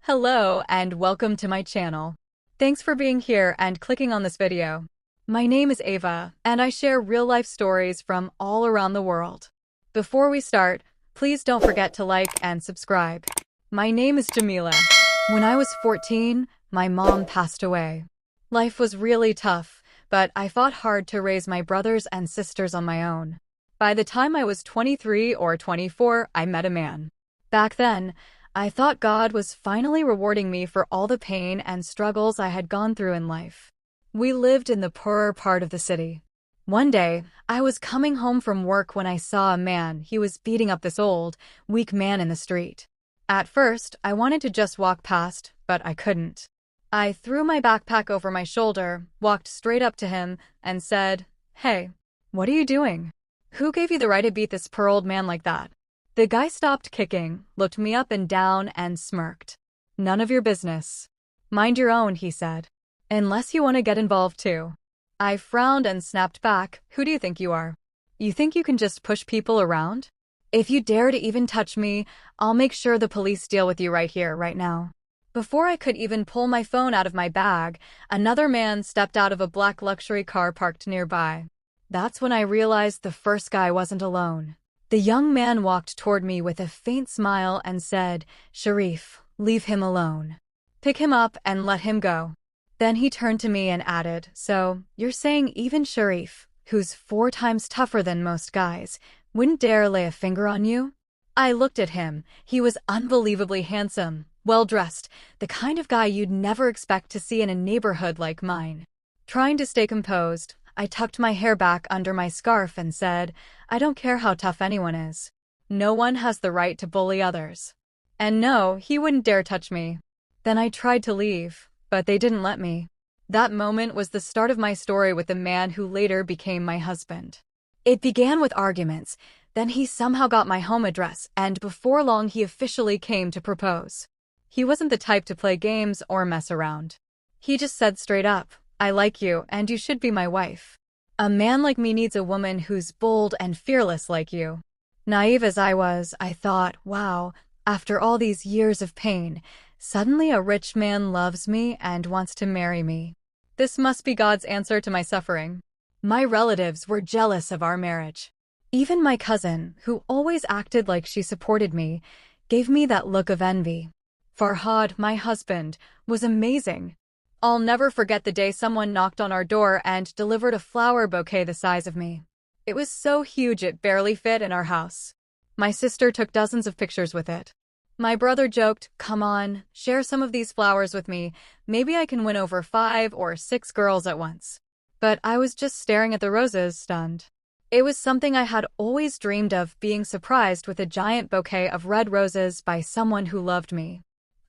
Hello and welcome to my channel. Thanks for being here and clicking on this video. My name is Ava, and I share real-life stories from all around the world. Before we start, please don't forget to like and subscribe. My name is Jamileh. When I was 14, my mom passed away. Life was really tough, but I fought hard to raise my brothers and sisters on my own. By the time I was 23 or 24, I met a man. Back then, I thought God was finally rewarding me for all the pain and struggles I had gone through in life. We lived in the poorer part of the city. One day, I was coming home from work when I saw a man. He was beating up this old, weak man in the street. At first, I wanted to just walk past, but I couldn't. I threw my backpack over my shoulder, walked straight up to him, and said, "Hey, what are you doing? Who gave you the right to beat this poor old man like that?" The guy stopped kicking, looked me up and down, and smirked. "None of your business. Mind your own," he said. "Unless you want to get involved too." I frowned and snapped back, "Who do you think you are? You think you can just push people around? If you dare to even touch me, I'll make sure the police deal with you right here, right now." Before I could even pull my phone out of my bag, another man stepped out of a black luxury car parked nearby. That's when I realized the first guy wasn't alone. The young man walked toward me with a faint smile and said, "Sharif, leave him alone. Pick him up and let him go." Then he turned to me and added, "So, you're saying even Sharif, who's 4 times tougher than most guys, wouldn't dare lay a finger on you?" I looked at him. He was unbelievably handsome, well-dressed, the kind of guy you'd never expect to see in a neighborhood like mine. Trying to stay composed, I tucked my hair back under my scarf and said, "I don't care how tough anyone is. No one has the right to bully others. And no, he wouldn't dare touch me." Then I tried to leave, but they didn't let me. That moment was the start of my story with the man who later became my husband. It began with arguments, then he somehow got my home address, and before long he officially came to propose. He wasn't the type to play games or mess around. He just said straight up, "I like you, and you should be my wife. A man like me needs a woman who's bold and fearless like you." Naive as I was, I thought, wow, after all these years of pain, suddenly a rich man loves me and wants to marry me. This must be God's answer to my suffering. My relatives were jealous of our marriage. Even my cousin, who always acted like she supported me, gave me that look of envy. Farhad, my husband, was amazing. I'll never forget the day someone knocked on our door and delivered a flower bouquet the size of me. It was so huge it barely fit in our house. My sister took dozens of pictures with it. My brother joked, "Come on, share some of these flowers with me. Maybe I can win over 5 or 6 girls at once." But I was just staring at the roses, stunned. It was something I had always dreamed of, being surprised with a giant bouquet of red roses by someone who loved me.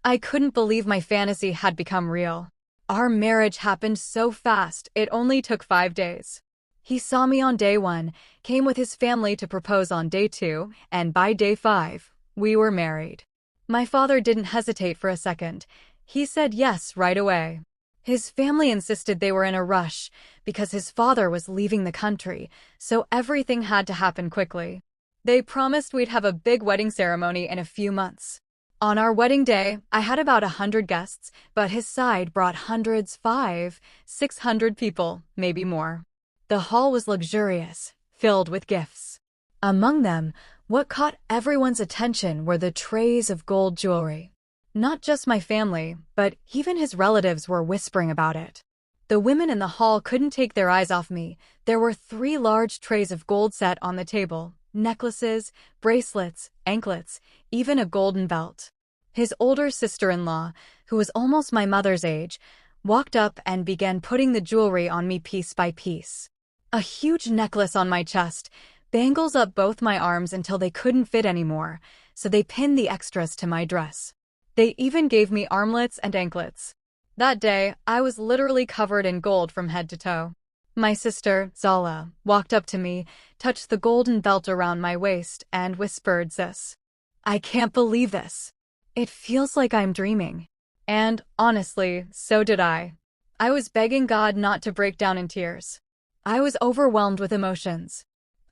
I couldn't believe my fantasy had become real. Our marriage happened so fast, it only took 5 days. He saw me on day 1, came with his family to propose on day 2, and by day 5, we were married. My father didn't hesitate for a second. He said yes right away. His family insisted they were in a rush because his father was leaving the country, so everything had to happen quickly. They promised we'd have a big wedding ceremony in a few months. On our wedding day, I had about 100 guests, but his side brought hundreds, 500-600 people, maybe more. The hall was luxurious, filled with gifts. Among them, what caught everyone's attention were the trays of gold jewelry. Not just my family, but even his relatives were whispering about it. The women in the hall couldn't take their eyes off me. There were 3 large trays of gold set on the table. Necklaces, bracelets, anklets, even a golden belt. His older sister-in-law, who was almost my mother's age, walked up and began putting the jewelry on me piece by piece. A huge necklace on my chest, bangles up both my arms until they couldn't fit anymore, so they pinned the extras to my dress. They even gave me armlets and anklets. That day, I was literally covered in gold from head to toe. My sister, Zala, walked up to me, touched the golden belt around my waist, and whispered, "Sis, I can't believe this. It feels like I'm dreaming." And, honestly, so did I. I was begging God not to break down in tears. I was overwhelmed with emotions.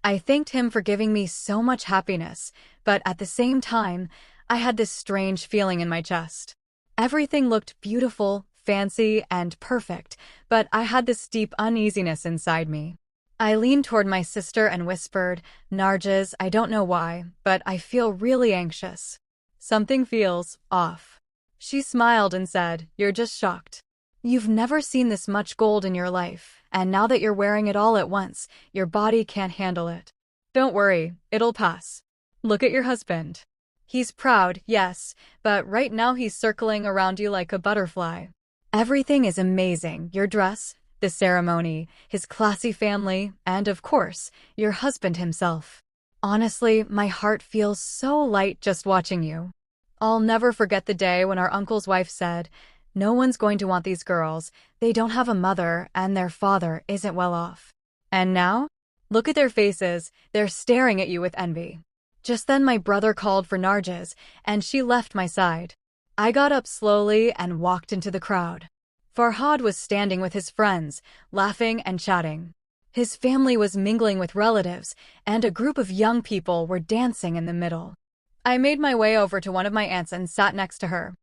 I thanked him for giving me so much happiness, but at the same time, I had this strange feeling in my chest. Everything looked beautiful, fancy, and perfect, but I had this deep uneasiness inside me. I leaned toward my sister and whispered, "Narges, I don't know why, but I feel really anxious. Something feels off." She smiled and said, "You're just shocked. You've never seen this much gold in your life, and now that you're wearing it all at once, your body can't handle it. Don't worry, it'll pass. Look at your husband. He's proud, yes, but right now he's circling around you like a butterfly. Everything is amazing, your dress, the ceremony, his classy family, and of course, your husband himself. Honestly, my heart feels so light just watching you. I'll never forget the day when our uncle's wife said, 'No one's going to want these girls, they don't have a mother and their father isn't well off.' And now? Look at their faces, they're staring at you with envy." Just then my brother called for Narges, and she left my side. I got up slowly and walked into the crowd. Farhad was standing with his friends, laughing and chatting. His family was mingling with relatives, and a group of young people were dancing in the middle. I made my way over to one of my aunts and sat next to her.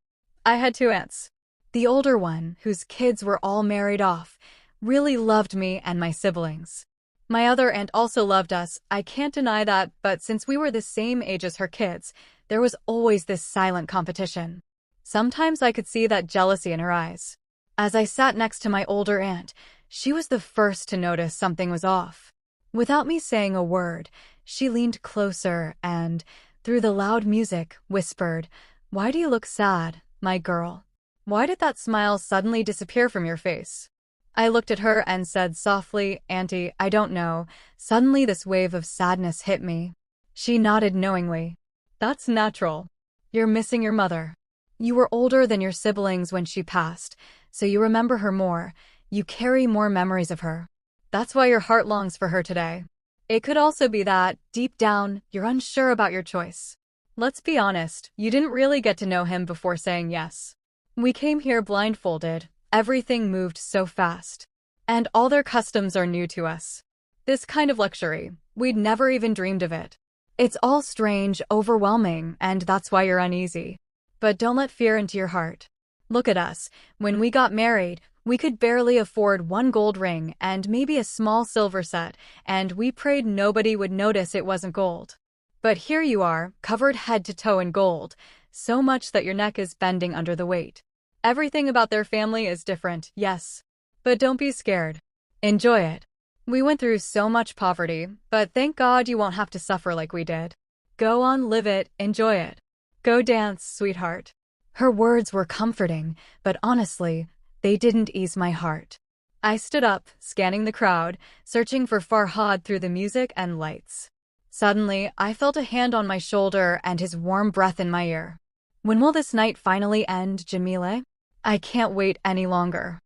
I had two aunts. The older one, whose kids were all married off, really loved me and my siblings. My other aunt also loved us, I can't deny that, but since we were the same age as her kids, there was always this silent competition. Sometimes I could see that jealousy in her eyes. As I sat next to my older aunt, she was the first to notice something was off. Without me saying a word, she leaned closer and, through the loud music, whispered, "Why do you look sad, my girl? Why did that smile suddenly disappear from your face?" I looked at her and said softly, "Auntie, I don't know. Suddenly this wave of sadness hit me." She nodded knowingly. "That's natural. You're missing your mother. You were older than your siblings when she passed, so you remember her more. You carry more memories of her. That's why your heart longs for her today. It could also be that, deep down, you're unsure about your choice. Let's be honest, you didn't really get to know him before saying yes. We came here blindfolded. Everything moved so fast. And all their customs are new to us. This kind of luxury, we'd never even dreamed of it. It's all strange, overwhelming, and that's why you're uneasy. But don't let fear into your heart. Look at us. When we got married, we could barely afford one gold ring and maybe a small silver set, and we prayed nobody would notice it wasn't gold. But here you are, covered head to toe in gold, so much that your neck is bending under the weight. Everything about their family is different, yes. But don't be scared. Enjoy it. We went through so much poverty, but thank God you won't have to suffer like we did. Go on, live it, enjoy it. Go dance, sweetheart." Her words were comforting, but honestly, they didn't ease my heart. I stood up, scanning the crowd, searching for Farhad through the music and lights. Suddenly, I felt a hand on my shoulder and his warm breath in my ear. "When will this night finally end, Jamileh? I can't wait any longer.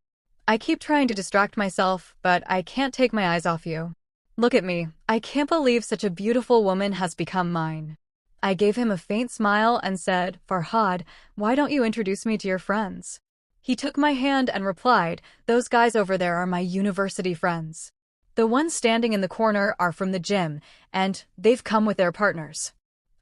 I keep trying to distract myself, but I can't take my eyes off you. Look at me, I can't believe such a beautiful woman has become mine." I gave him a faint smile and said, "Farhad, why don't you introduce me to your friends?" He took my hand and replied, "Those guys over there are my university friends. The ones standing in the corner are from the gym, and they've come with their partners.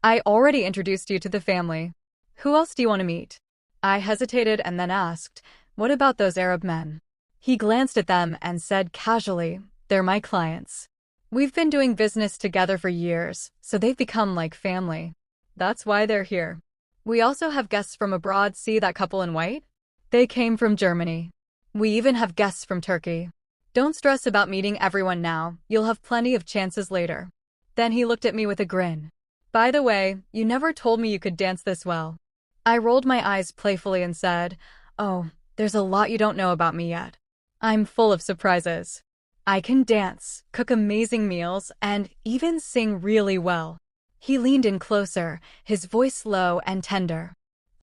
I already introduced you to the family. Who else do you want to meet?" I hesitated and then asked, "What about those Arab men?" He glanced at them and said casually, "They're my clients. We've been doing business together for years, so they've become like family. That's why they're here. We also have guests from abroad. See that couple in white? They came from Germany. We even have guests from Turkey. Don't stress about meeting everyone now, you'll have plenty of chances later." Then he looked at me with a grin. "By the way, you never told me you could dance this well." I rolled my eyes playfully and said, "Oh, there's a lot you don't know about me yet. I'm full of surprises. I can dance, cook amazing meals, and even sing really well." He leaned in closer, his voice low and tender.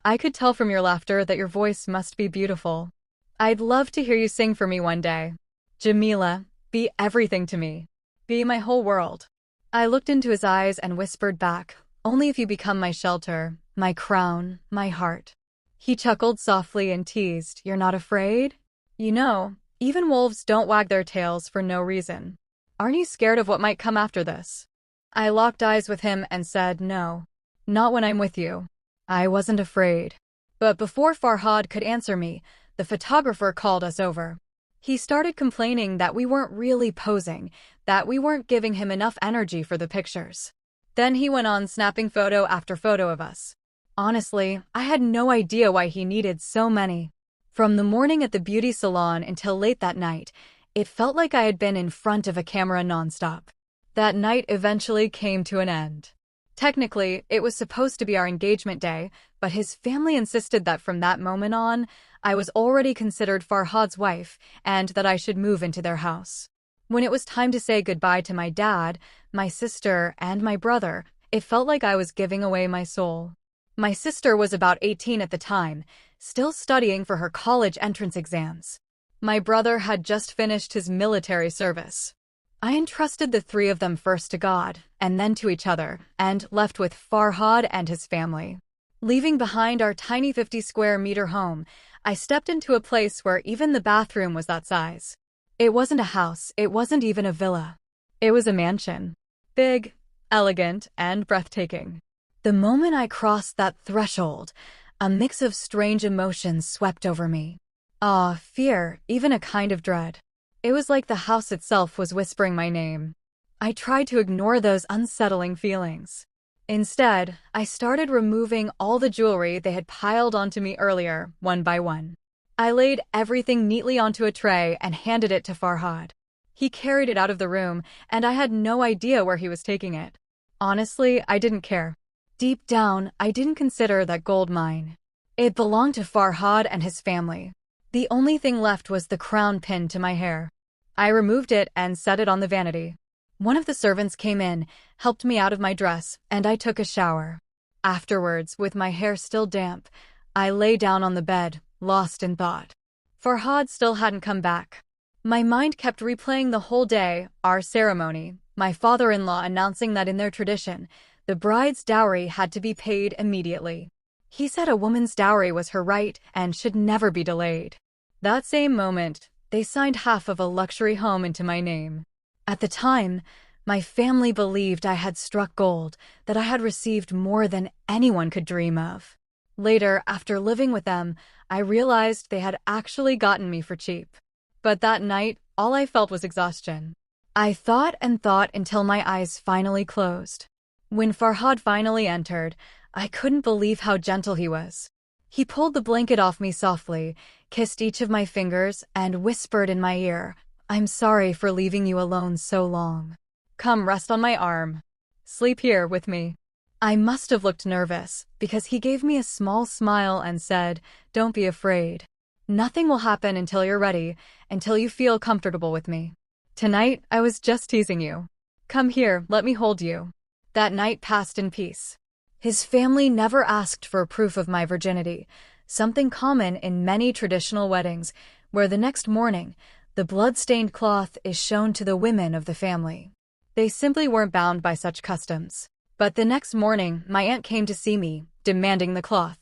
"I could tell from your laughter that your voice must be beautiful. I'd love to hear you sing for me one day. Jamileh, be everything to me. Be my whole world." I looked into his eyes and whispered back, "Only if you become my shelter, my crown, my heart." He chuckled softly and teased, "You're not afraid? You know, even wolves don't wag their tails for no reason. Aren't you scared of what might come after this?" I locked eyes with him and said, "No, not when I'm with you." I wasn't afraid. But before Farhad could answer me, the photographer called us over. He started complaining that we weren't really posing, that we weren't giving him enough energy for the pictures. Then he went on snapping photo after photo of us. Honestly, I had no idea why he needed so many. From the morning at the beauty salon until late that night, it felt like I had been in front of a camera nonstop. That night eventually came to an end. Technically, it was supposed to be our engagement day, but his family insisted that from that moment on, I was already considered Farhad's wife and that I should move into their house. When it was time to say goodbye to my dad, my sister, and my brother, it felt like I was giving away my soul. My sister was about 18 at the time, still studying for her college entrance exams. My brother had just finished his military service. I entrusted the three of them first to God, and then to each other, and left with Farhad and his family. Leaving behind our tiny 50-square-meter home, I stepped into a place where even the bathroom was that size. It wasn't a house, it wasn't even a villa. It was a mansion. Big, elegant, and breathtaking. The moment I crossed that threshold, a mix of strange emotions swept over me. Awe, fear, even a kind of dread. It was like the house itself was whispering my name. I tried to ignore those unsettling feelings. Instead, I started removing all the jewelry they had piled onto me earlier, one by one. I laid everything neatly onto a tray and handed it to Farhad. He carried it out of the room, and I had no idea where he was taking it. Honestly, I didn't care. Deep down, I didn't consider that gold mine. It belonged to Farhad and his family. The only thing left was the crown pinned to my hair. I removed it and set it on the vanity. One of the servants came in, helped me out of my dress, and I took a shower. Afterwards, with my hair still damp, I lay down on the bed, lost in thought. Farhad still hadn't come back. My mind kept replaying the whole day, our ceremony, my father-in-law announcing that in their tradition, the bride's dowry had to be paid immediately. He said a woman's dowry was her right and should never be delayed. That same moment, they signed half of a luxury home into my name. At the time, my family believed I had struck gold, that I had received more than anyone could dream of. Later, after living with them, I realized they had actually gotten me for cheap. But that night, all I felt was exhaustion. I thought and thought until my eyes finally closed. When Farhad finally entered, I couldn't believe how gentle he was. He pulled the blanket off me softly, kissed each of my fingers, and whispered in my ear, "I'm sorry for leaving you alone so long. Come rest on my arm. Sleep here with me." I must have looked nervous, because he gave me a small smile and said, "Don't be afraid. Nothing will happen until you're ready, until you feel comfortable with me. Tonight, I was just teasing you. Come here, let me hold you." That night passed in peace. His family never asked for proof of my virginity, something common in many traditional weddings, where the next morning, the blood-stained cloth is shown to the women of the family. They simply weren't bound by such customs. But the next morning, my aunt came to see me, demanding the cloth.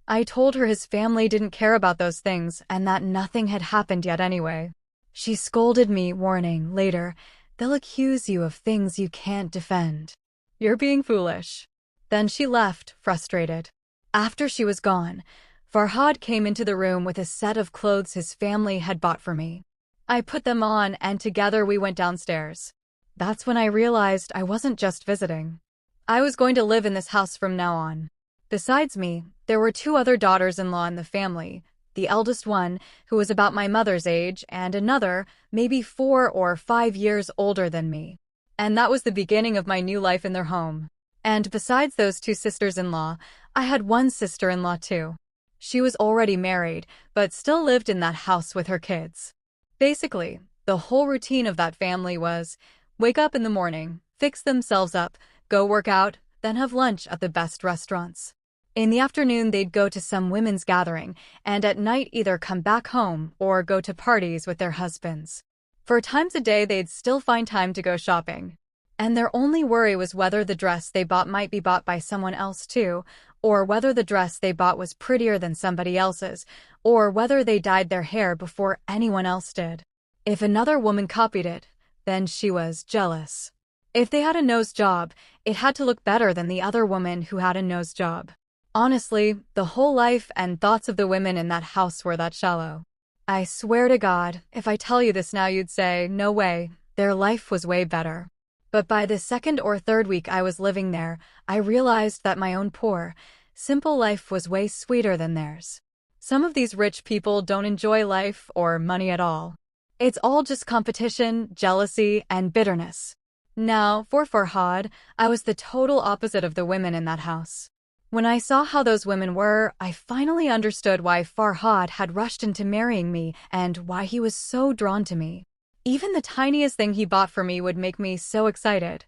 I told her his family didn't care about those things and that nothing had happened yet anyway. She scolded me, warning, later, "They'll accuse you of things you can't defend. You're being foolish." Then she left, frustrated. After she was gone, Farhad came into the room with a set of clothes his family had bought for me. I put them on, and together we went downstairs. That's when I realized I wasn't just visiting. I was going to live in this house from now on. Besides me, there were 2 other daughters-in-law in the family, the eldest one, who was about my mother's age, and another, maybe 4 or 5 years older than me. And that was the beginning of my new life in their home. And besides those 2 sisters-in-law, I had one sister-in-law too. She was already married, but still lived in that house with her kids. Basically, the whole routine of that family was wake up in the morning, fix themselves up, go work out, then have lunch at the best restaurants. In the afternoon, they'd go to some women's gathering, and at night either come back home or go to parties with their husbands. 4 times a day, they'd still find time to go shopping. And their only worry was whether the dress they bought might be bought by someone else too, or whether the dress they bought was prettier than somebody else's, or whether they dyed their hair before anyone else did. If another woman copied it, then she was jealous. If they had a nose job, it had to look better than the other woman who had a nose job. Honestly, the whole life and thoughts of the women in that house were that shallow. I swear to God, if I tell you this now you'd say, no way, their life was way better. But by the second or third week I was living there, I realized that my own poor, simple life was way sweeter than theirs. Some of these rich people don't enjoy life or money at all. It's all just competition, jealousy, and bitterness. Now, for Farhad, I was the total opposite of the women in that house. When I saw how those women were, I finally understood why Farhad had rushed into marrying me and why he was so drawn to me. Even the tiniest thing he bought for me would make me so excited.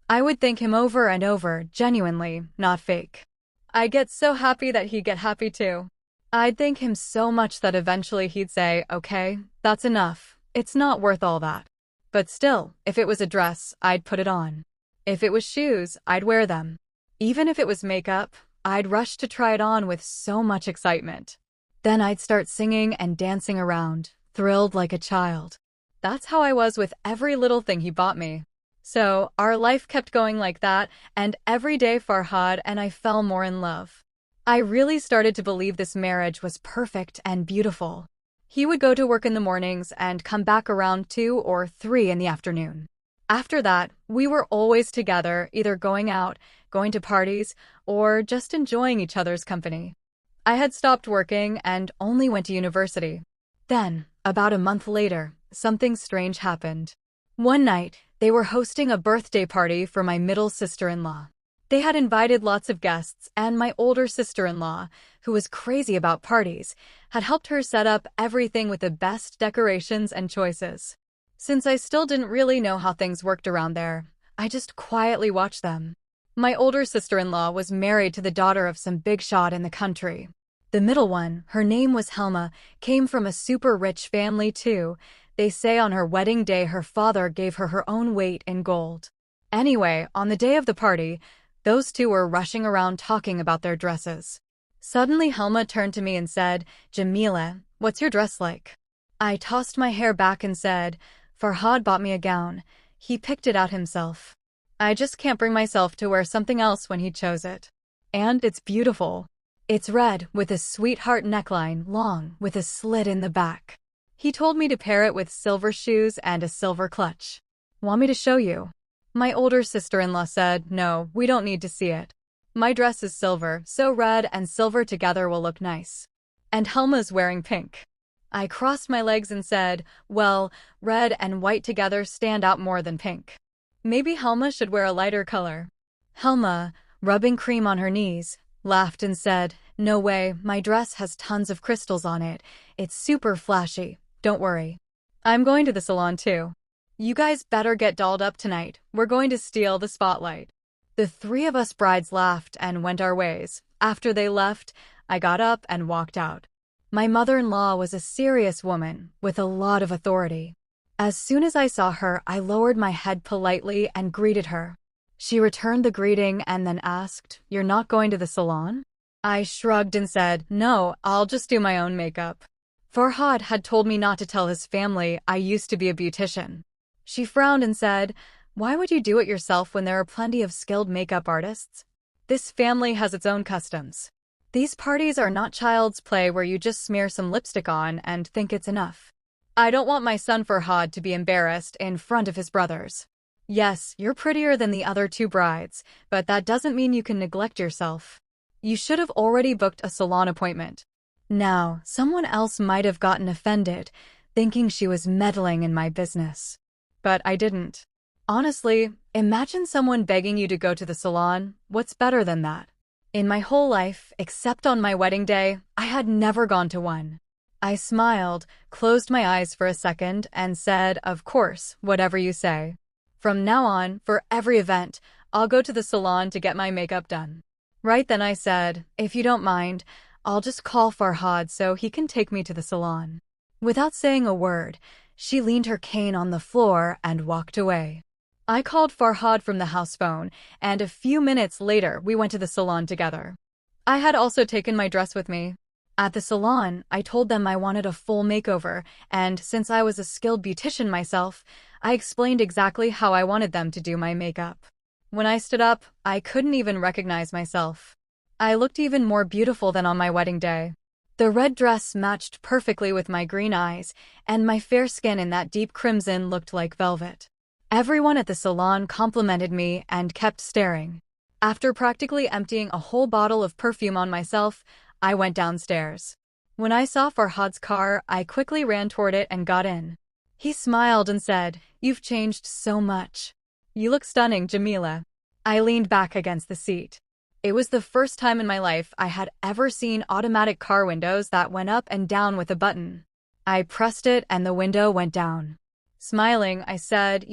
I would thank him over and over, genuinely, not fake. I'd get so happy that he'd get happy too. I'd thank him so much that eventually he'd say, okay, that's enough. It's not worth all that. But still, if it was a dress, I'd put it on. If it was shoes, I'd wear them. Even if it was makeup, I'd rush to try it on with so much excitement. Then I'd start singing and dancing around, thrilled like a child. That's how I was with every little thing he bought me. So, our life kept going like that, and every day Farhad and I fell more in love. I really started to believe this marriage was perfect and beautiful. He would go to work in the mornings and come back around 2 or 3 in the afternoon. After that, we were always together, either going out, going to parties, or just enjoying each other's company. I had stopped working and only went to university. Then, about a month later, something strange happened. One night, they were hosting a birthday party for my middle sister-in-law. They had invited lots of guests, and my older sister-in-law, who was crazy about parties, had helped her set up everything with the best decorations and choices. Since I still didn't really know how things worked around there, I just quietly watched them. My older sister-in-law was married to the daughter of some big shot in the country. The middle one, her name was Helma, came from a super rich family too. They say on her wedding day her father gave her her own weight in gold. Anyway, on the day of the party, those two were rushing around talking about their dresses. Suddenly Helma turned to me and said, "Jamileh, what's your dress like?" I tossed my hair back and said, "Farhad bought me a gown. He picked it out himself. I just can't bring myself to wear something else when he chose it. And it's beautiful. It's red, with a sweetheart neckline, long, with a slit in the back. He told me to pair it with silver shoes and a silver clutch. Want me to show you?" My older sister-in-law said, "No, we don't need to see it. My dress is silver, so red and silver together will look nice. And Helma's wearing pink." I crossed my legs and said, "Well, red and white together stand out more than pink. Maybe Helma should wear a lighter color." Helma, rubbing cream on her knees, laughed and said, "No way, my dress has tons of crystals on it. It's super flashy, don't worry. I'm going to the salon too. You guys better get dolled up tonight. We're going to steal the spotlight." The 3 of us brides laughed and went our ways. After they left, I got up and walked out. My mother-in-law was a serious woman with a lot of authority. As soon as I saw her, I lowered my head politely and greeted her. She returned the greeting and then asked, "You're not going to the salon?" I shrugged and said, "No, I'll just do my own makeup." Farhad had told me not to tell his family I used to be a beautician. She frowned and said, "Why would you do it yourself when there are plenty of skilled makeup artists? This family has its own customs. These parties are not child's play where you just smear some lipstick on and think it's enough. I don't want my son Farhad to be embarrassed in front of his brothers. Yes, you're prettier than the other 2 brides, but that doesn't mean you can neglect yourself. You should have already booked a salon appointment." Now, someone else might have gotten offended, thinking she was meddling in my business. But I didn't. Honestly, imagine someone begging you to go to the salon. What's better than that? In my whole life, except on my wedding day, I had never gone to one. I smiled, closed my eyes for a second, and said, "Of course, whatever you say. From now on, for every event, I'll go to the salon to get my makeup done." Right then I said, "If you don't mind, I'll just call Farhad so he can take me to the salon." Without saying a word, she leaned her cane on the floor and walked away. I called Farhad from the house phone, and a few minutes later we went to the salon together. I had also taken my dress with me. At the salon, I told them I wanted a full makeover, and since I was a skilled beautician myself, I explained exactly how I wanted them to do my makeup. When I stood up, I couldn't even recognize myself. I looked even more beautiful than on my wedding day. The red dress matched perfectly with my green eyes, and my fair skin in that deep crimson looked like velvet. Everyone at the salon complimented me and kept staring. After practically emptying a whole bottle of perfume on myself, I went downstairs. When I saw Farhad's car, I quickly ran toward it and got in. He smiled and said, "You've changed so much. You look stunning, Jamileh." I leaned back against the seat. It was the first time in my life I had ever seen automatic car windows that went up and down with a button. I pressed it and the window went down. Smiling, I said,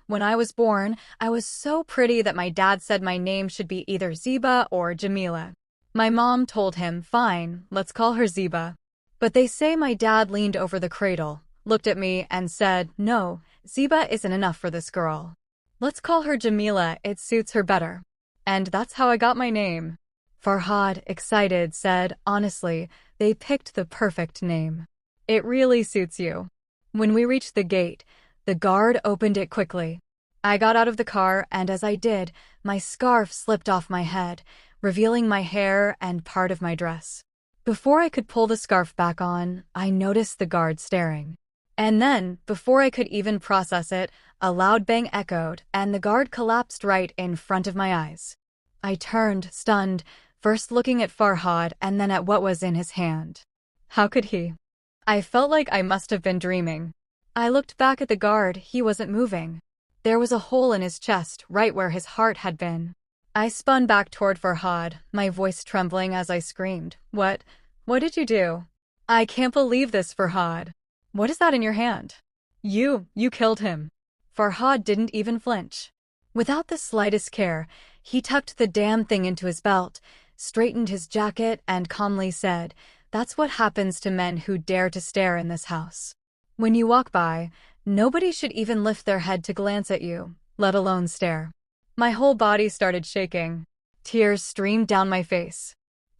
when I was born, I was so pretty that my dad said my name should be either Zeba or Jamileh. My mom told him, "Fine, let's call her Zeba." But they say my dad leaned over the cradle, looked at me, and said, "No, Zeba isn't enough for this girl. Let's call her Jamileh, it suits her better." And that's how I got my name. Farhad, excited, said, "Honestly, they picked the perfect name. It really suits you." When we reached the gate, the guard opened it quickly. I got out of the car, and as I did, my scarf slipped off my head, revealing my hair and part of my dress. Before I could pull the scarf back on, I noticed the guard staring. And then, before I could even process it, a loud bang echoed, and the guard collapsed right in front of my eyes. I turned, stunned, first looking at Farhad and then at what was in his hand. How could he? I felt like I must have been dreaming. I looked back at the guard, he wasn't moving. There was a hole in his chest, right where his heart had been. I spun back toward Farhad, my voice trembling as I screamed, What did you do? I can't believe this, Farhad. What is that in your hand? You killed him." Farhad didn't even flinch. Without the slightest care, he tucked the damn thing into his belt, straightened his jacket, and calmly said, "That's what happens to men who dare to stare in this house. When you walk by, nobody should even lift their head to glance at you, let alone stare." My whole body started shaking. Tears streamed down my face.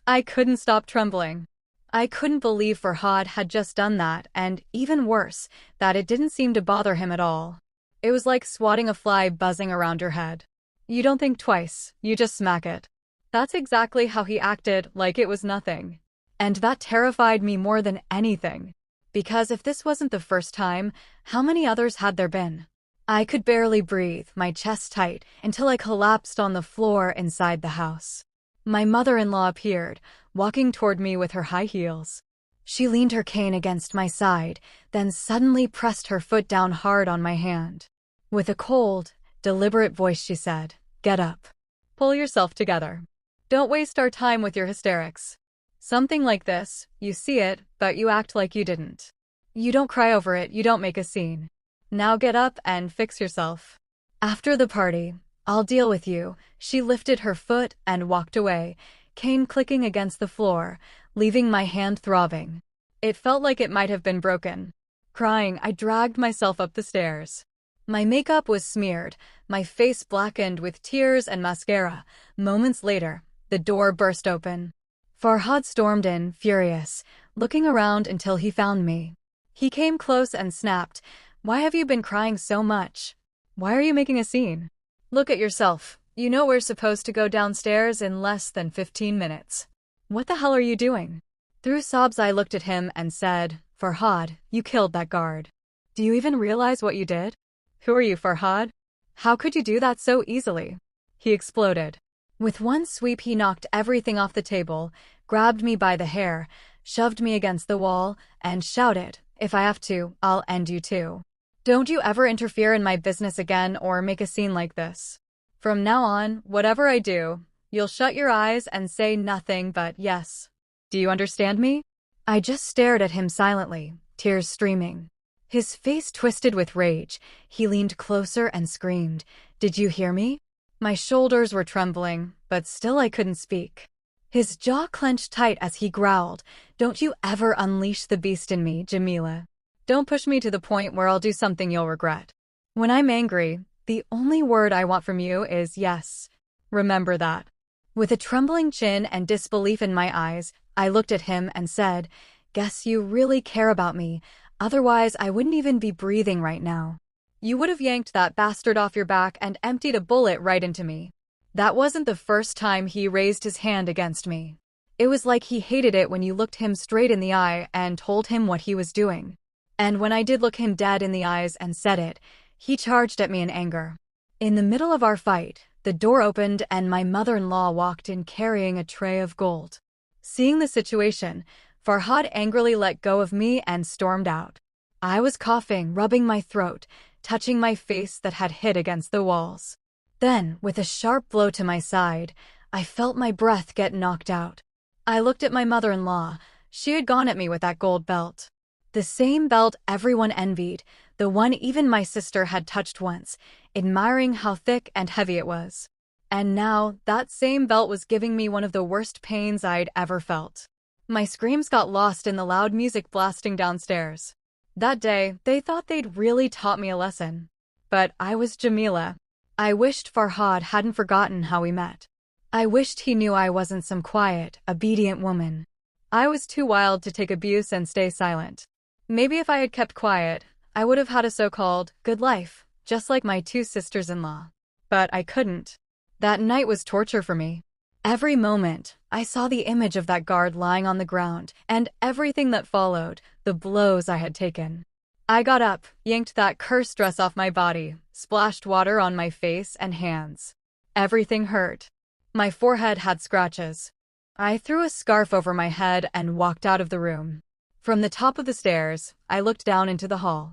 I couldn't stop trembling. I couldn't believe Farhad had just done that, and even worse, that it didn't seem to bother him at all. It was like swatting a fly buzzing around your head. You don't think twice, you just smack it. That's exactly how he acted, like it was nothing. And that terrified me more than anything. Because if this wasn't the first time, how many others had there been? I could barely breathe, my chest tight, until I collapsed on the floor inside the house. My mother-in-law appeared, walking toward me with her high heels. She leaned her cane against my side, then suddenly pressed her foot down hard on my hand. With a cold, deliberate voice she said, "Get up. Pull yourself together. Don't waste our time with your hysterics. Something like this, you see it, but you act like you didn't. You don't cry over it, you don't make a scene. Now get up and fix yourself. After the party, I'll deal with you." She lifted her foot and walked away, cane clicking against the floor, leaving my hand throbbing. It felt like it might have been broken. Crying, I dragged myself up the stairs. My makeup was smeared, my face blackened with tears and mascara. Moments later, the door burst open. Farhad stormed in, furious, looking around until he found me. He came close and snapped, "Why have you been crying so much? Why are you making a scene? Look at yourself. You know we're supposed to go downstairs in less than 15 minutes. What the hell are you doing?" Through sobs I looked at him and said, "Farhad, you killed that guard. Do you even realize what you did? Who are you, Farhad? How could you do that so easily?" He exploded. With one sweep he knocked everything off the table, grabbed me by the hair, shoved me against the wall, and shouted, "If I have to, I'll end you too. Don't you ever interfere in my business again or make a scene like this. From now on, whatever I do, you'll shut your eyes and say nothing but yes. Do you understand me?" I just stared at him silently, tears streaming. His face twisted with rage. He leaned closer and screamed, "Did you hear me?" My shoulders were trembling, but still I couldn't speak. His jaw clenched tight as he growled, "Don't you ever unleash the beast in me, Jamileh. Don't push me to the point where I'll do something you'll regret. When I'm angry, the only word I want from you is yes. Remember that." With a trembling chin and disbelief in my eyes, I looked at him and said, "Guess you really care about me, otherwise I wouldn't even be breathing right now. You would have yanked that bastard off your back and emptied a bullet right into me. That wasn't the first time he raised his hand against me. It was like he hated it when you looked him straight in the eye and told him what he was doing. And when I did look him dead in the eyes and said it, he charged at me in anger. In the middle of our fight, the door opened and my mother-in-law walked in carrying a tray of gold. Seeing the situation, Farhad angrily let go of me and stormed out. I was coughing, rubbing my throat, touching my face that had hit against the walls. Then, with a sharp blow to my side, I felt my breath get knocked out. I looked at my mother-in-law. She had gone at me with that gold belt. The same belt everyone envied, the one even my sister had touched once, admiring how thick and heavy it was. And now, that same belt was giving me one of the worst pains I'd ever felt. My screams got lost in the loud music blasting downstairs. That day, they thought they'd really taught me a lesson. But I was Jamileh. I wished Farhad hadn't forgotten how we met. I wished he knew I wasn't some quiet, obedient woman. I was too wild to take abuse and stay silent. Maybe if I had kept quiet, I would have had a so-called good life, just like my two sisters-in-law. But I couldn't. That night was torture for me. Every moment, I saw the image of that guard lying on the ground, and everything that followed, the blows I had taken. I got up, yanked that cursed dress off my body, splashed water on my face and hands. Everything hurt. My forehead had scratches. I threw a scarf over my head and walked out of the room. From the top of the stairs, I looked down into the hall.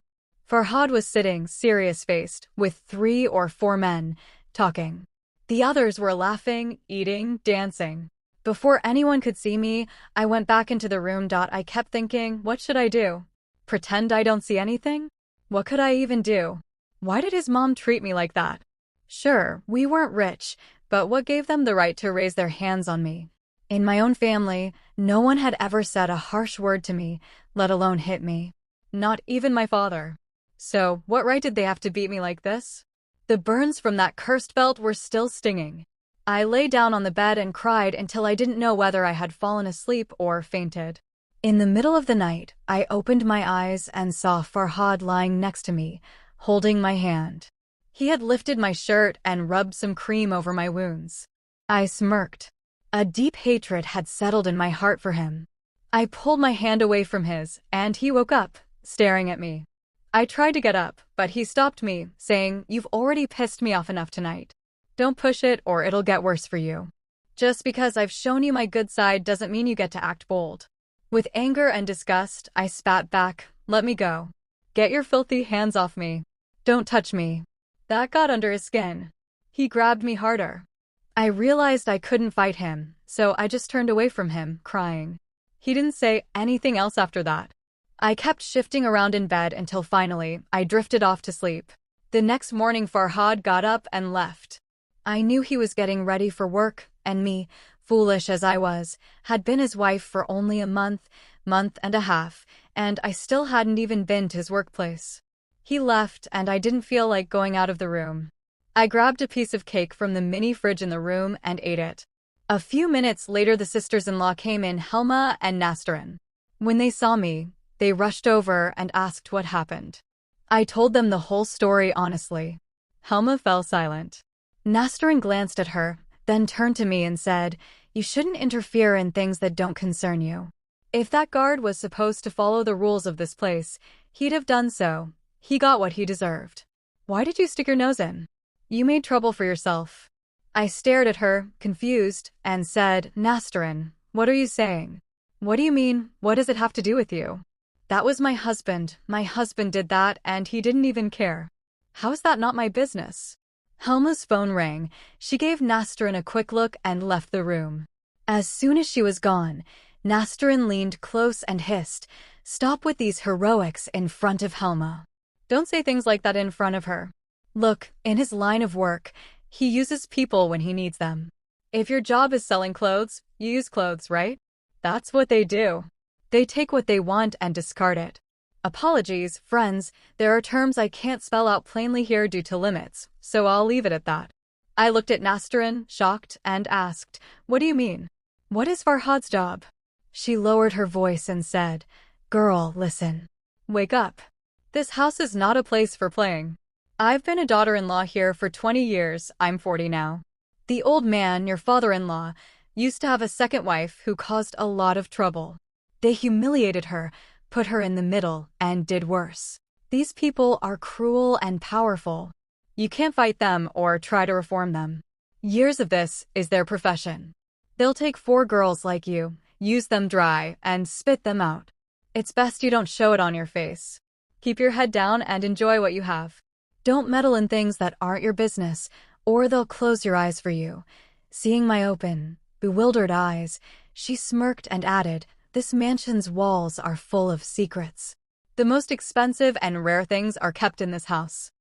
Farhad was sitting, serious-faced, with 3 or 4 men, talking. The others were laughing, eating, dancing. Before anyone could see me, I went back into the room. I kept thinking, what should I do? Pretend I don't see anything? What could I even do? Why did his mom treat me like that? Sure, we weren't rich, but what gave them the right to raise their hands on me? In my own family, no one had ever said a harsh word to me, let alone hit me. Not even my father. So, what right did they have to beat me like this? The burns from that cursed belt were still stinging. I lay down on the bed and cried until I didn't know whether I had fallen asleep or fainted. In the middle of the night, I opened my eyes and saw Farhad lying next to me, holding my hand. He had lifted my shirt and rubbed some cream over my wounds. I smirked. A deep hatred had settled in my heart for him. I pulled my hand away from his, and he woke up, staring at me. I tried to get up, but he stopped me, saying, "You've already pissed me off enough tonight. Don't push it or it'll get worse for you. Just because I've shown you my good side doesn't mean you get to act bold." With anger and disgust, I spat back, "Let me go. Get your filthy hands off me. Don't touch me." That got under his skin. He grabbed me harder. I realized I couldn't fight him, so I just turned away from him, crying. He didn't say anything else after that. I kept shifting around in bed until finally, I drifted off to sleep. The next morning Farhad got up and left. I knew he was getting ready for work, and me, foolish as I was, had been his wife for only a month and a half, and I still hadn't even been to his workplace. He left, and I didn't feel like going out of the room. I grabbed a piece of cake from the mini fridge in the room and ate it. A few minutes later the sisters-in-law came in, Helma and Nastarin. When they saw me, they rushed over and asked what happened. I told them the whole story honestly. Helma fell silent. Nastarin glanced at her, then turned to me and said, "You shouldn't interfere in things that don't concern you. If that guard was supposed to follow the rules of this place, he'd have done so. He got what he deserved. Why did you stick your nose in? You made trouble for yourself." I stared at her, confused, and said, "Nastarin, what are you saying? What do you mean, what does it have to do with you? That was my husband. My husband did that, and he didn't even care. How is that not my business?" Helma's phone rang. She gave Nastarin a quick look and left the room. As soon as she was gone, Nastarin leaned close and hissed, "Stop with these heroics in front of Helma. Don't say things like that in front of her. Look, in his line of work, he uses people when he needs them. If your job is selling clothes, you use clothes, right? That's what they do. They take what they want and discard it. Apologies, friends, there are terms I can't spell out plainly here due to limits, so I'll leave it at that." I looked at Nastarin, shocked, and asked, "What do you mean? What is Farhad's job?" She lowered her voice and said, "Girl, listen. Wake up. This house is not a place for playing. I've been a daughter-in-law here for 20 years, I'm 40 now. The old man, your father-in-law, used to have a second wife who caused a lot of trouble. They humiliated her, put her in the middle, and did worse. These people are cruel and powerful. You can't fight them or try to reform them. Years of this is their profession. They'll take 4 girls like you, use them dry, and spit them out. It's best you don't show it on your face. Keep your head down and enjoy what you have. Don't meddle in things that aren't your business, or they'll close your eyes for you. Seeing my open, bewildered eyes, she smirked and added, "This mansion's walls are full of secrets. The most expensive and rare things are kept in this house."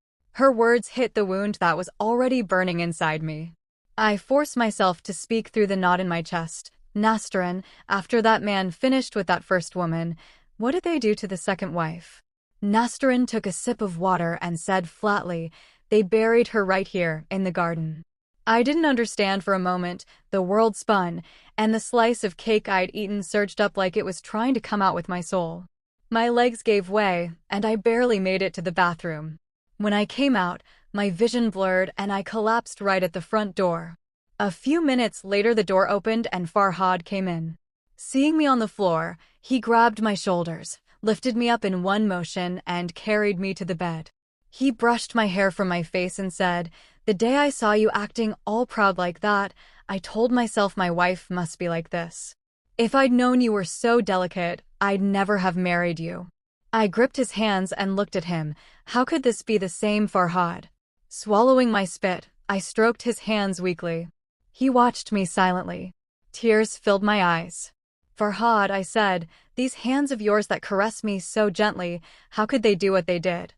Her words hit the wound that was already burning inside me. I forced myself to speak through the knot in my chest. "Nastarin, after that man finished with that first woman, what did they do to the second wife?" Nastarin took a sip of water and said flatly, "They buried her right here, in the garden." I didn't understand for a moment. The world spun, and the slice of cake I'd eaten surged up like it was trying to come out with my soul. My legs gave way, and I barely made it to the bathroom. When I came out, my vision blurred and I collapsed right at the front door. A few minutes later the door opened and Farhad came in. Seeing me on the floor, he grabbed my shoulders, lifted me up in one motion, and carried me to the bed. He brushed my hair from my face and said, "The day I saw you acting all proud like that, I told myself my wife must be like this. If I'd known you were so delicate, I'd never have married you." I gripped his hands and looked at him. How could this be the same Farhad? Swallowing my spit, I stroked his hands weakly. He watched me silently. Tears filled my eyes. "Farhad," I said, "these hands of yours that caress me so gently, how could they do what they did?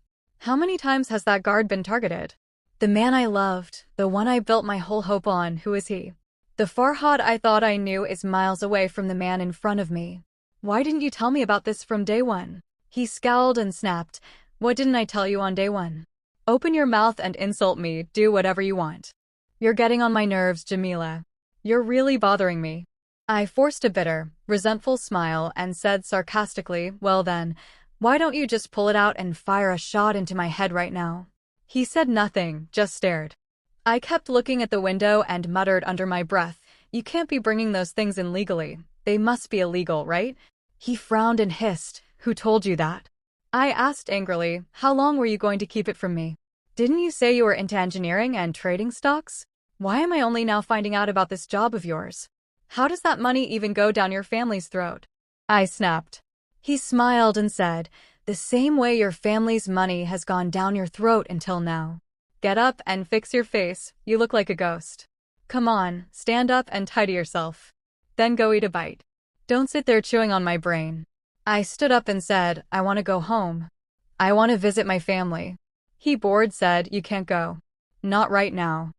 How many times has that guard been targeted? The man I loved, the one I built my whole hope on, who is he? The Farhad I thought I knew is miles away from the man in front of me. Why didn't you tell me about this from day one?" He scowled and snapped, "What didn't I tell you on day one? Open your mouth and insult me, do whatever you want. You're getting on my nerves, Jamileh. You're really bothering me." I forced a bitter, resentful smile and said sarcastically, "Well then, why don't you just pull it out and fire a shot into my head right now?" He said nothing, just stared. I kept looking at the window and muttered under my breath, "You can't be bringing those things in legally. They must be illegal, right?" He frowned and hissed, "Who told you that?" I asked angrily, "How long were you going to keep it from me? Didn't you say you were into engineering and trading stocks? Why am I only now finding out about this job of yours? How does that money even go down your family's throat?" I snapped. He smiled and said, "The same way your family's money has gone down your throat until now. Get up and fix your face, you look like a ghost. Come on, stand up and tidy yourself. Then go eat a bite. Don't sit there chewing on my brain." I stood up and said, "I want to go home. I want to visit my family." He bored said, "You can't go. Not right now.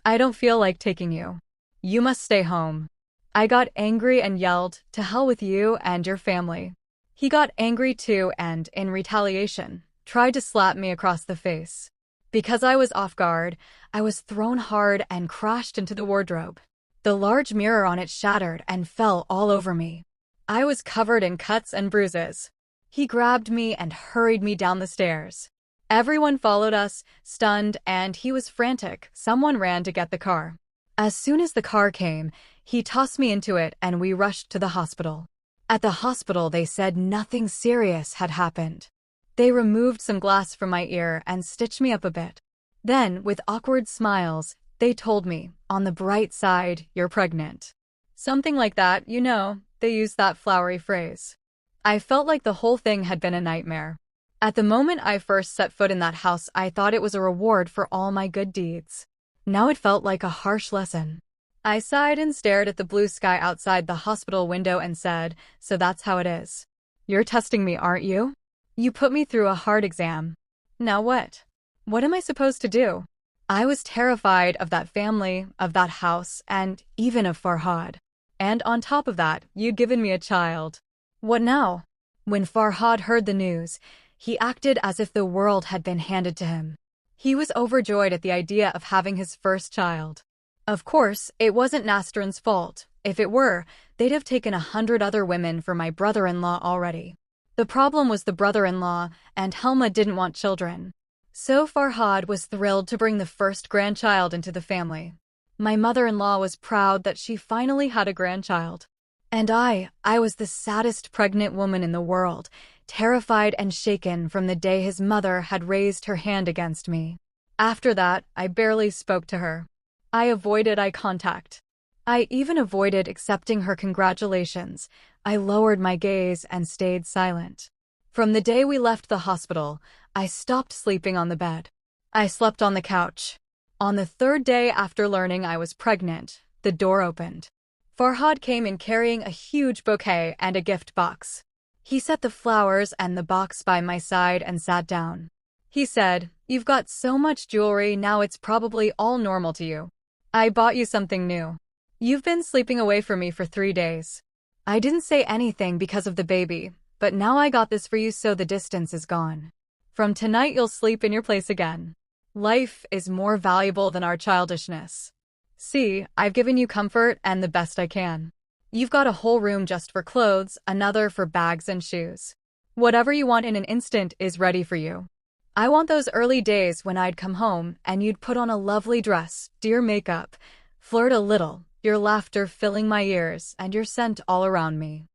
I don't feel like taking you. You must stay home." I got angry and yelled, "To hell with you and your family." He got angry too and, in retaliation, tried to slap me across the face. Because I was off guard, I was thrown hard and crashed into the wardrobe. The large mirror on it shattered and fell all over me. I was covered in cuts and bruises. He grabbed me and hurried me down the stairs. Everyone followed us, stunned, and he was frantic. Someone ran to get the car. As soon as the car came, he tossed me into it and we rushed to the hospital. At the hospital, they said nothing serious had happened. They removed some glass from my ear and stitched me up a bit. Then, with awkward smiles, they told me, "On the bright side, you're pregnant." Something like that, you know, they used that flowery phrase. I felt like the whole thing had been a nightmare. At the moment I first set foot in that house, I thought it was a reward for all my good deeds. Now it felt like a harsh lesson. I sighed and stared at the blue sky outside the hospital window and said, "So that's how it is. You're testing me, aren't you? You put me through a hard exam. Now what? What am I supposed to do?" I was terrified of that family, of that house, and even of Farhad. And on top of that, you'd given me a child. What now? When Farhad heard the news, he acted as if the world had been handed to him. He was overjoyed at the idea of having his first child. Of course, it wasn't Nastarin's fault. If it were, they'd have taken 100 other women for my brother-in-law already. The problem was the brother-in-law, and Helma didn't want children. So Farhad was thrilled to bring the first grandchild into the family. My mother-in-law was proud that she finally had a grandchild. And I was the saddest pregnant woman in the world, terrified and shaken from the day his mother had raised her hand against me. After that, I barely spoke to her. I avoided eye contact. I even avoided accepting her congratulations. I lowered my gaze and stayed silent. From the day we left the hospital, I stopped sleeping on the bed. I slept on the couch. On the third day after learning I was pregnant, the door opened. Farhad came in carrying a huge bouquet and a gift box. He set the flowers and the box by my side and sat down. He said, "You've got so much jewelry, now it's probably all normal to you. I bought you something new. You've been sleeping away from me for 3 days. I didn't say anything because of the baby, but now I got this for you so the distance is gone. From tonight you'll sleep in your place again. Life is more valuable than our childishness. See, I've given you comfort and the best I can. You've got a whole room just for clothes, another for bags and shoes. Whatever you want in an instant is ready for you. I want those early days when I'd come home and you'd put on a lovely dress, do your makeup, flirt a little, your laughter filling my ears and your scent all around me.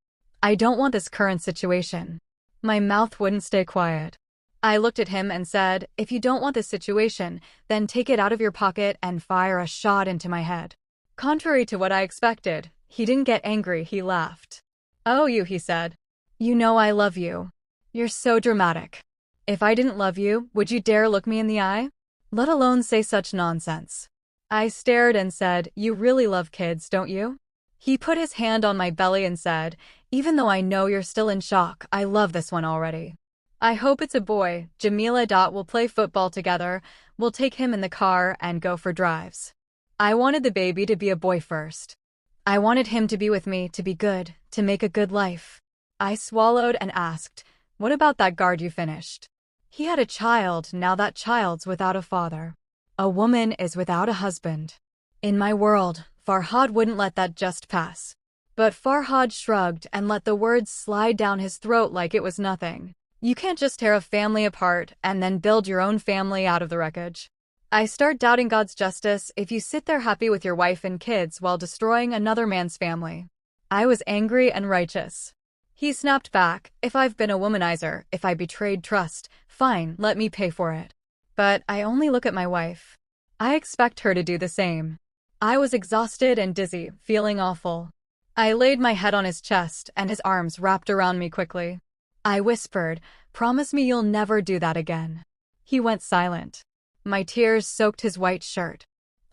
I don't want this current situation." My mouth wouldn't stay quiet. I looked at him and said, "If you don't want this situation, then take it out of your pocket and fire a shot into my head." Contrary to what I expected, he didn't get angry, he laughed. "Oh, he said. "You know I love you. You're so dramatic. If I didn't love you, would you dare look me in the eye? Let alone say such nonsense." I stared and said, "You really love kids, don't you?" He put his hand on my belly and said, "Even though I know you're still in shock, I love this one already. I hope it's a boy. Jamileh. We'll play football together, we'll take him in the car and go for drives." I wanted the baby to be a boy first. I wanted him to be with me, to be good, to make a good life. I swallowed and asked, "What about that guard you finished?" He had a child, now that child's without a father. A woman is without a husband. In my world, Farhad wouldn't let that just pass. But Farhad shrugged and let the words slide down his throat like it was nothing. You can't just tear a family apart and then build your own family out of the wreckage. I start doubting God's justice if you sit there happy with your wife and kids while destroying another man's family. I was angry and righteous. He snapped back, "If I've been a womanizer, if I betrayed trust, fine, let me pay for it. But I only look at my wife. I expect her to do the same." I was exhausted and dizzy, feeling awful. I laid my head on his chest and his arms wrapped around me quickly. I whispered, "Promise me you'll never do that again." He went silent. My tears soaked his white shirt.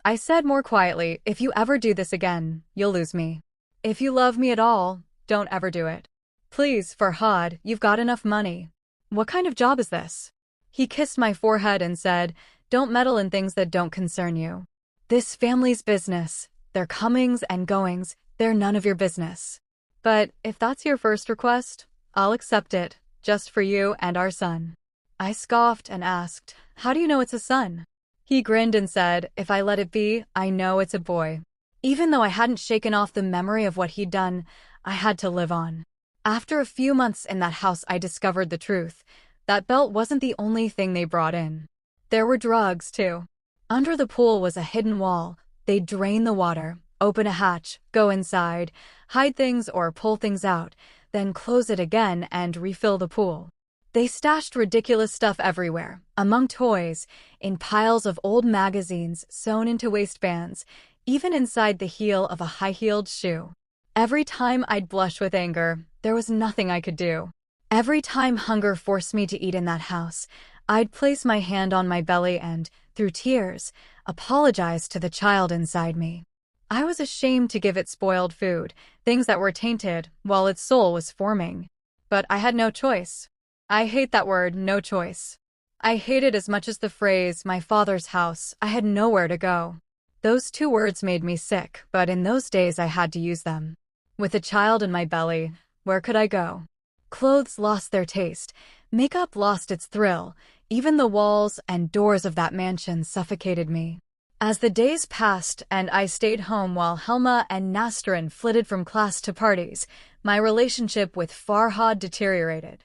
I said more quietly, "If you ever do this again, you'll lose me. If you love me at all, don't ever do it. Please, Farhad, you've got enough money. What kind of job is this?" He kissed my forehead and said, "Don't meddle in things that don't concern you. This family's business, their comings and goings, they're none of your business. But if that's your first request, I'll accept it, just for you and our son." I scoffed and asked, "How do you know it's a son?" He grinned and said, "If I let it be, I know it's a boy." Even though I hadn't shaken off the memory of what he'd done, I had to live on. After a few months in that house, I discovered the truth. That belt wasn't the only thing they brought in. There were drugs, too. Under the pool was a hidden wall. They'd drain the water, open a hatch, go inside, hide things or pull things out, then close it again and refill the pool. They stashed ridiculous stuff everywhere, among toys, in piles of old magazines sewn into waistbands, even inside the heel of a high-heeled shoe. Every time I'd blush with anger, there was nothing I could do. Every time hunger forced me to eat in that house, I'd place my hand on my belly and, through tears, apologize to the child inside me. I was ashamed to give it spoiled food, things that were tainted, while its soul was forming. But I had no choice. I hate that word, no choice. I hate it as much as the phrase, my father's house. I had nowhere to go. Those 2 words made me sick, but in those days I had to use them. With a child in my belly, where could I go? Clothes lost their taste. Makeup lost its thrill. Even the walls and doors of that mansion suffocated me. As the days passed and I stayed home while Helma and Nasrin flitted from class to parties, my relationship with Farhad deteriorated.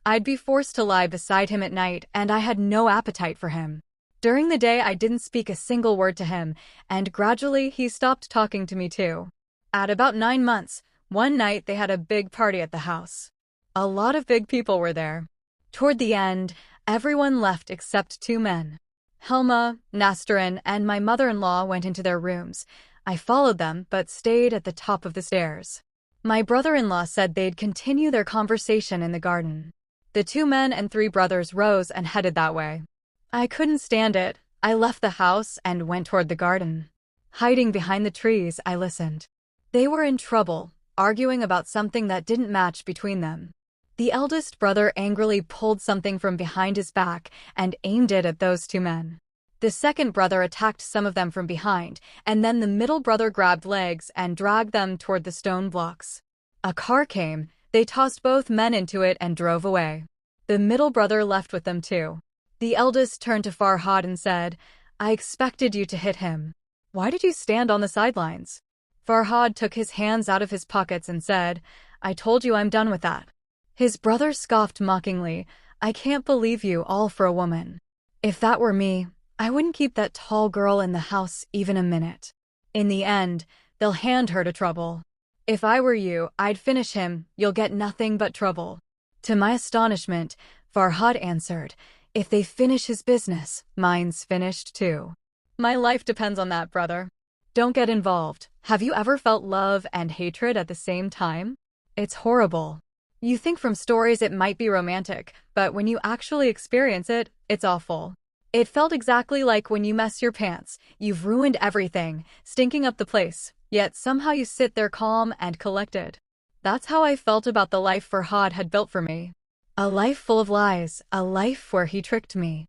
I'd be forced to lie beside him at night and I had no appetite for him. During the day, I didn't speak a single word to him, and gradually he stopped talking to me too. At about 9 months, one night they had a big party at the house. A lot of big people were there. Toward the end, everyone left except 2 men. Helma, Nastarin, and my mother-in-law went into their rooms. I followed them, but stayed at the top of the stairs. My brother-in-law said they'd continue their conversation in the garden. The 2 men and 3 brothers rose and headed that way. I couldn't stand it. I left the house and went toward the garden. Hiding behind the trees, I listened. They were in trouble, arguing about something that didn't match between them. The eldest brother angrily pulled something from behind his back and aimed it at those 2 men. The second brother attacked some of them from behind, and then the middle brother grabbed legs and dragged them toward the stone blocks. A car came, they tossed both men into it and drove away. The middle brother left with them too. The eldest turned to Farhad and said, "I expected you to hit him. Why did you stand on the sidelines?" Farhad took his hands out of his pockets and said, "I told you I'm done with that." His brother scoffed mockingly, "I can't believe you, all for a woman. If that were me, I wouldn't keep that tall girl in the house even a minute. In the end, they'll hand her to trouble. If I were you, I'd finish him, you'll get nothing but trouble." To my astonishment, Farhad answered, "If they finish his business, mine's finished too. My life depends on that, brother. Don't get involved." Have you ever felt love and hatred at the same time? It's horrible. You think from stories it might be romantic, but when you actually experience it, it's awful. It felt exactly like when you mess your pants. You've ruined everything, stinking up the place, yet somehow you sit there calm and collected. That's how I felt about the life Farhad had built for me. A life full of lies, a life where he tricked me.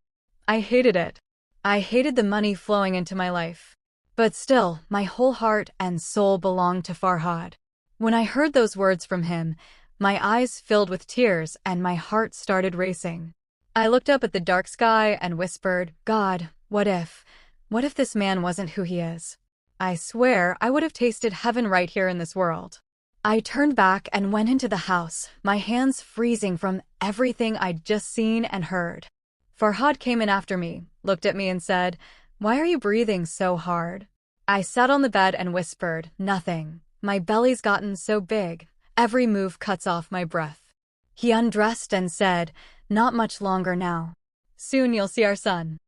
I hated it. I hated the money flowing into my life. But still, my whole heart and soul belonged to Farhad. When I heard those words from him, my eyes filled with tears and my heart started racing. I looked up at the dark sky and whispered, "God, what if this man wasn't who he is? I swear I would have tasted heaven right here in this world." I turned back and went into the house, my hands freezing from everything I'd just seen and heard. Farhad came in after me, looked at me and said, "Why are you breathing so hard?" I sat on the bed and whispered, "Nothing. My belly's gotten so big, every move cuts off my breath." He undressed and said, "Not much longer now. Soon you'll see our son.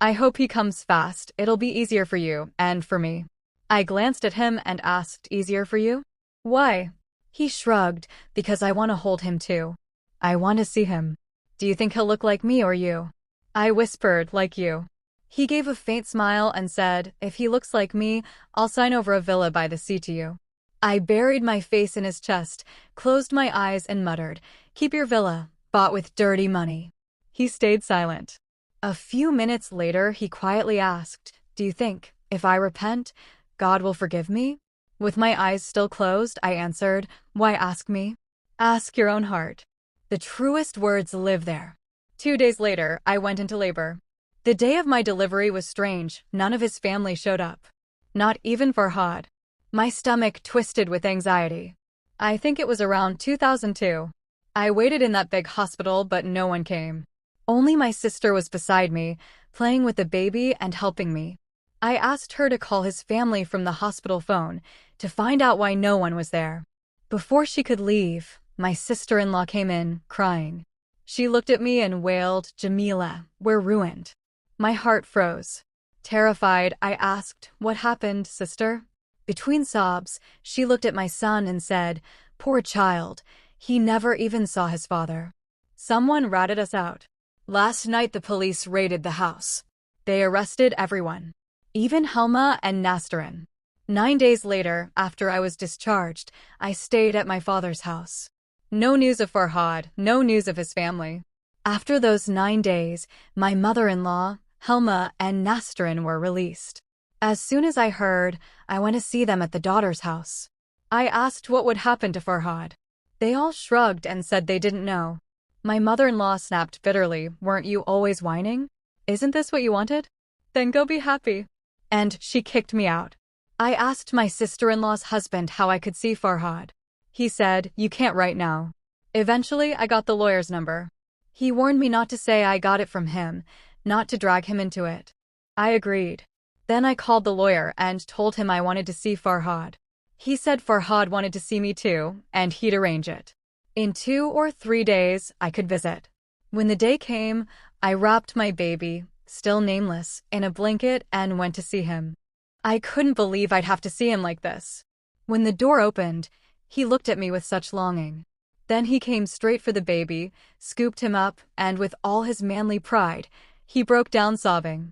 I hope he comes fast, it'll be easier for you, and for me." I glanced at him and asked, "Easier for you? Why?" He shrugged, "Because I want to hold him too. I want to see him." "Do you think he'll look like me or you?" I whispered, "Like you." He gave a faint smile and said, "If he looks like me, I'll sign over a villa by the sea to you." I buried my face in his chest, closed my eyes and muttered, "Keep your villa, bought with dirty money." He stayed silent. A few minutes later, he quietly asked, "Do you think, if I repent, God will forgive me?" With my eyes still closed, I answered, "Why ask me? Ask your own heart. The truest words live there." 2 days later, I went into labor. The day of my delivery was strange. None of his family showed up. Not even Farhad. My stomach twisted with anxiety. I think it was around 2002. I waited in that big hospital, but no one came. Only my sister was beside me, playing with the baby and helping me. I asked her to call his family from the hospital phone to find out why no one was there. Before she could leave, my sister-in-law came in, crying. She looked at me and wailed, "Jamileh, we're ruined." My heart froze. Terrified, I asked, "What happened, sister?" Between sobs, she looked at my son and said, "Poor child, he never even saw his father. Someone ratted us out. Last night the police raided the house. They arrested everyone, even Helma and Nastarin." 9 days later, after I was discharged, I stayed at my father's house. No news of Farhad, no news of his family. After those 9 days, my mother-in-law, Helma, and Nastarin were released. As soon as I heard, I went to see them at the daughter's house. I asked what would happen to Farhad. They all shrugged and said they didn't know. My mother-in-law snapped bitterly, "Weren't you always whining? Isn't this what you wanted? Then go be happy." And she kicked me out. I asked my sister-in-law's husband how I could see Farhad. He said, "You can't right now." Eventually, I got the lawyer's number. He warned me not to say I got it from him, not to drag him into it. I agreed. Then I called the lawyer and told him I wanted to see Farhad. He said Farhad wanted to see me too, and he'd arrange it. In 2 or 3 days, I could visit. When the day came, I wrapped my baby, still nameless, in a blanket and went to see him. I couldn't believe I'd have to see him like this. When the door opened, he looked at me with such longing. Then he came straight for the baby, scooped him up, and with all his manly pride, he broke down sobbing.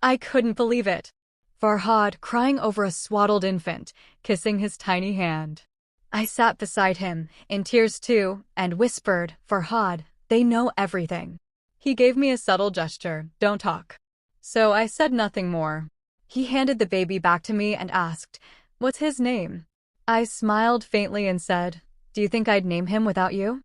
I couldn't believe it. Farhad crying over a swaddled infant, kissing his tiny hand. I sat beside him, in tears too, and whispered, "Farhad, they know everything." He gave me a subtle gesture, "Don't talk." So I said nothing more. He handed the baby back to me and asked, "What's his name?" I smiled faintly and said, "Do you think I'd name him without you?"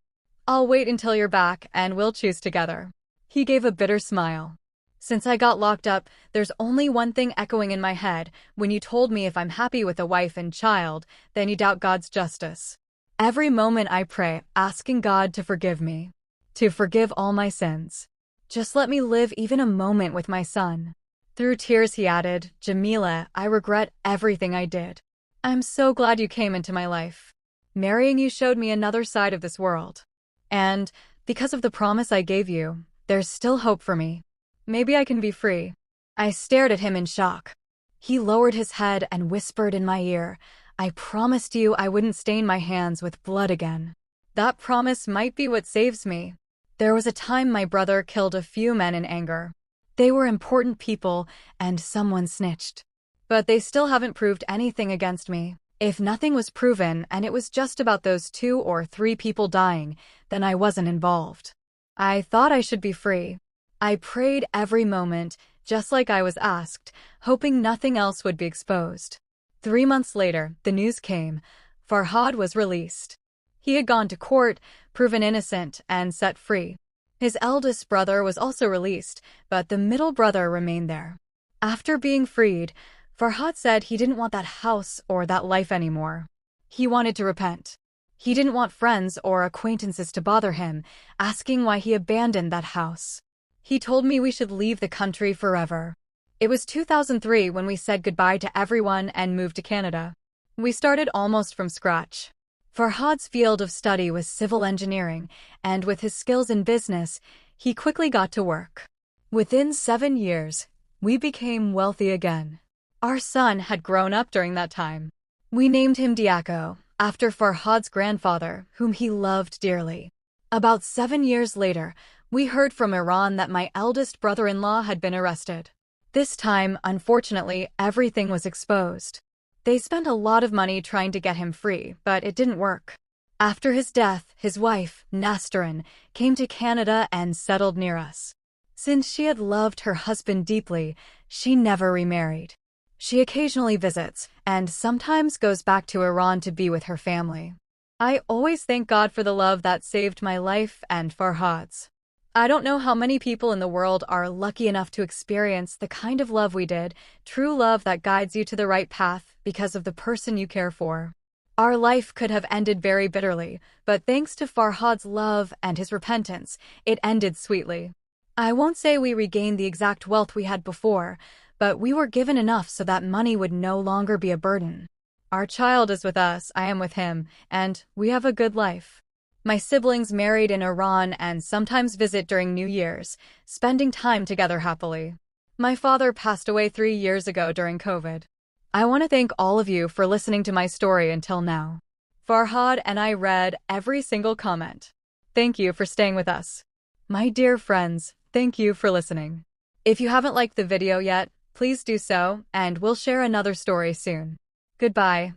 "I'll wait until you're back and we'll choose together." He gave a bitter smile. Since I got locked up, there's only one thing echoing in my head. When you told me if I'm happy with a wife and child, then you doubt God's justice. Every moment I pray, asking God to forgive me, to forgive all my sins. Just let me live even a moment with my son. Through tears he added, "Jamileh, I regret everything I did. I'm so glad you came into my life. Marrying you showed me another side of this world. And, because of the promise I gave you, there's still hope for me. Maybe I can be free." I stared at him in shock. He lowered his head and whispered in my ear, "I promised you I wouldn't stain my hands with blood again." That promise might be what saves me. There was a time my brother killed a few men in anger. They were important people, and someone snitched. But they still haven't proved anything against me. If nothing was proven and it was just about those 2 or 3 people dying, then I wasn't involved. I thought I should be free. I prayed every moment, just like I was asked, hoping nothing else would be exposed. 3 months later, the news came. Farhad was released. He had gone to court, proven innocent, and set free. His eldest brother was also released, but the middle brother remained there. After being freed, Farhad said he didn't want that house or that life anymore. He wanted to repent. He didn't want friends or acquaintances to bother him, asking why he abandoned that house. He told me we should leave the country forever. It was 2003 when we said goodbye to everyone and moved to Canada. We started almost from scratch. Farhad's field of study was civil engineering, and with his skills in business, he quickly got to work. Within 7 years, we became wealthy again. Our son had grown up during that time. We named him Diaco, after Farhad's grandfather, whom he loved dearly. About 7 years later, we heard from Iran that my eldest brother-in-law had been arrested. This time, unfortunately, everything was exposed. They spent a lot of money trying to get him free, but it didn't work. After his death, his wife, Nastarin, came to Canada and settled near us. Since she had loved her husband deeply, she never remarried. She occasionally visits, and sometimes goes back to Iran to be with her family. I always thank God for the love that saved my life and Farhad's. I don't know how many people in the world are lucky enough to experience the kind of love we did, true love that guides you to the right path because of the person you care for. Our life could have ended very bitterly, but thanks to Farhad's love and his repentance, it ended sweetly. I won't say we regained the exact wealth we had before, but we were given enough so that money would no longer be a burden. Our child is with us, I am with him, and we have a good life. My siblings married in Iran and sometimes visit during New Year's, spending time together happily. My father passed away 3 years ago during COVID. I want to thank all of you for listening to my story until now. Farhad and I read every single comment. Thank you for staying with us. My dear friends, thank you for listening. If you haven't liked the video yet, please do so, and we'll share another story soon. Goodbye.